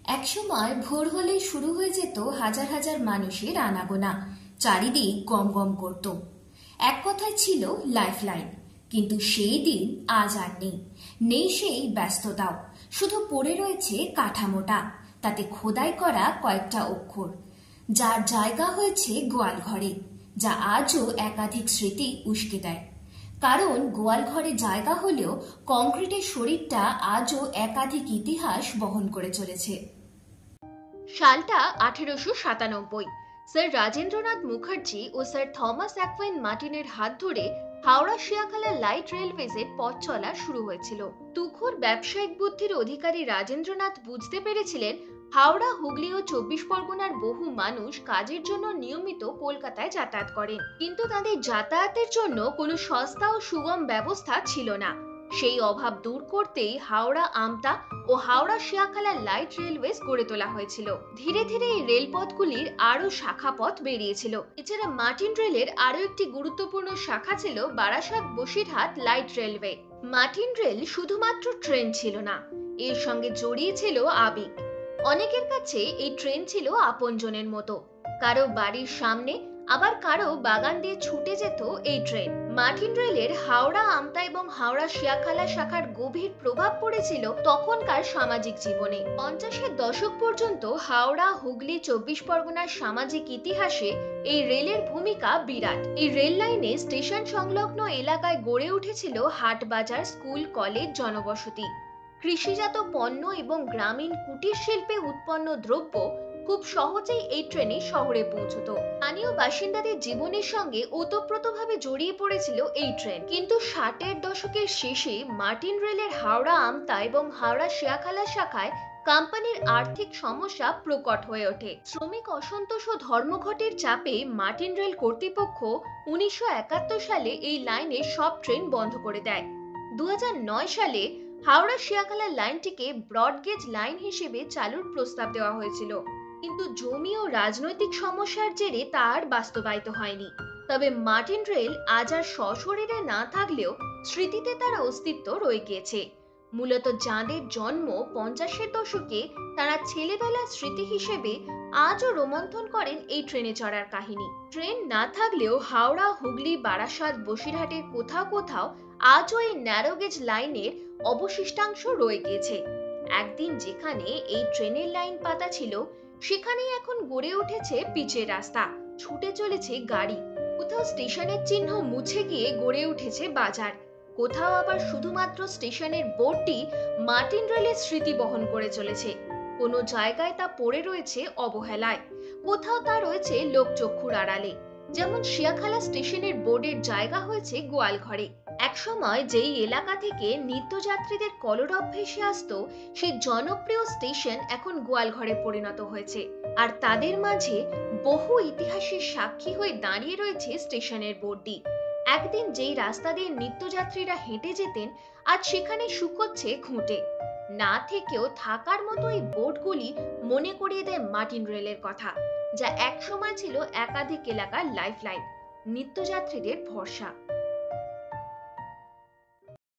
একসময় ভোর হলেই শুরু হয়ে যেত হাজার হাজার মানুষের আনাগোনা। চারিদিক গম গম করত। এক কথায় ছিল লাইফ লাইন। কিন্তু সেই দিন আজ আর নেই। নেই সেই ব্যস্ততাও। শুধু পড়ে রয়েছে কাঠামোটা, তাতে খোদাই করা কয়েকটা অক্ষর, যার জায়গা হয়েছে গোয়াল ঘরে, যা আজও একাধিক স্মৃতি উস্কে দেয়। কারণ গোয়াল ঘরে জায়গা হলেও কংক্রিটের শরীরটা আজও একাধিক ইতিহাস বহন করে চলেছে। সালটা 1897। স্যার রাজেন্দ্রনাথ মুখার্জি ও স্যার থমাস অ্যাকুইন মার্টিনের হাত ধরে হাওড়া শিয়াখালা লাইট রেলওয়েজের পথ চলা শুরু হয়েছিল। তুখোড় ব্যবসায়িক বুদ্ধির অধিকারী রাজেন্দ্রনাথ বুঝতে পেরেছিলেন হাওড়া, হুগলি ও 24 পরগনার বহু মানুষ কাজের জন্য নিয়মিত কলকাতায় যাতায়াত করেন, কিন্তু তাদের যাতায়াতের জন্য কোনো সস্তা ও সুগম ব্যবস্থা ছিল না। সেই অভাব দূর করতেই হাওড়া আমতা ও হাওড়া শিয়াখালা লাইট রেলওয়েজ গড়ে তোলা হয়েছিল। ধীরে ধীরে এই রেলপথগুলির আরো শাখা পথ বেরিয়েছিল। এছাড়া মার্টিন রেলের আরো একটি গুরুত্বপূর্ণ শাখা ছিল Barasat Basirhat light railway. Martin rail শুধুমাত্র ট্রেন ছিল না, এর সঙ্গে জড়িয়ে ছিল আবেগ। অনেকের কাছে এই ট্রেন ছিল আপনজনের মতো। কারো বাড়ির সামনে, আবার কারো বাগান দিয়ে ছুটে যেত এই ট্রেন। মার্টিন রেলের হাওড়া আমতা এবং হাওড়া শিয়াখালা শাখার গভীর প্রভাব পড়েছিল তখনকার সামাজিক জীবনে। 50-এর দশক পর্যন্ত হাওড়া, হুগলি, 24 পরগনার সামাজিক ইতিহাসে এই রেলের ভূমিকা বিরাট। এই রেল লাইনে স্টেশন সংলগ্ন এলাকায় গড়ে উঠেছিল হাট বাজার, স্কুল, কলেজ, জনবসতি। কৃষিজাত পণ্য এবং গ্রামীণ কুটির শিল্পে উৎপন্ন দ্রব্য খুব সহজেই এই ট্রেনে শহরে পৌঁছত। স্থানীয় বাসিন্দাদের জীবনের সঙ্গে ওতপ্রোতভাবে জড়িয়ে পড়েছিল এই ট্রেন। কিন্তু 60-এর দশকের শেষে মার্টিন রেলের হাওড়া আমতা এবং হাওড়া শিয়াখালা শাখায় কোম্পানির আর্থিক সমস্যা প্রকট হয়ে ওঠে। শ্রমিক অসন্তোষ ও ধর্মঘটের চাপে মার্টিন রেল কর্তৃপক্ষ 1971 সালে এই লাইনের সব ট্রেন বন্ধ করে দেয়। 2009 সালে হাওড়া শিয়াখালা লাইনটিকে ব্রডগেজ লাইন হিসেবে চালুর প্রস্তাব দেওয়া হয়েছিল, কিন্তু জমি ও রাজনৈতিক সমস্যার জেরে তা আর বাস্তবায়িত হয়নি। তবে মার্টিন রেল আজ আর সশরীরে না থাকলেও স্মৃতিতে তার অস্তিত্ব রয়ে গিয়েছে। মূলত যাঁদের জন্ম 50-এর দশকে, তারা ছেলেবেলার স্মৃতি হিসেবে আজও রোমন্থন করেন এই ট্রেনে চড়ার কাহিনী। ট্রেন না থাকলেও হাওড়া, হুগলি, বারাসাত, বসিরহাটের কোথাও কোথাও আজও এই ন্যারোগেজ লাইনের অবশিষ্টাংশ রয়ে গিয়েছে। একদিন যেখানে এই ট্রেনের লাইন পাতা ছিল, সেখানেই এখন গড়ে উঠেছে পিচের রাস্তা, ছুটে চলেছে গাড়ি। কোথাও স্টেশনের চিহ্ন মুছে গিয়ে গড়ে উঠেছে বাজার। কোথাও আবার শুধুমাত্র স্টেশনের বোর্ডটি মার্টিন রেলের স্মৃতি বহন করে চলেছে। কোনো জায়গায় তা পড়ে রয়েছে অবহেলায়, কোথাও তা রয়েছে লোকচক্ষুর আড়ালে। যেমন শিয়াখালা স্টেশনের বোর্ডের জায়গা হয়েছে গোয়াল ঘরে। একসময় যেই এলাকা থেকে নিত্যযাত্রীদের কলরব ভেসে আসতো, সেই জনপ্রিয় স্টেশন এখন গোয়ালঘরে পরিণত হয়েছে। আর তাদের মাঝে বহু ইতিহাসের সাক্ষী হয়ে দাঁড়িয়ে রয়েছে স্টেশনের বোর্ডটি। একদিন যেই রাস্তা দিয়ে নিত্যযাত্রীরা হেঁটে যেতেন, আজ সেখানে শুকোচ্ছে খুঁটে। না থেকেও থাকার মতো এই বোর্ডগুলি মনে করিয়ে দেয় মার্টিন রেলের কথা, যা একসময় ছিল একাধিক এলাকার লাইফলাইন, নিত্যযাত্রীদের ভরসা।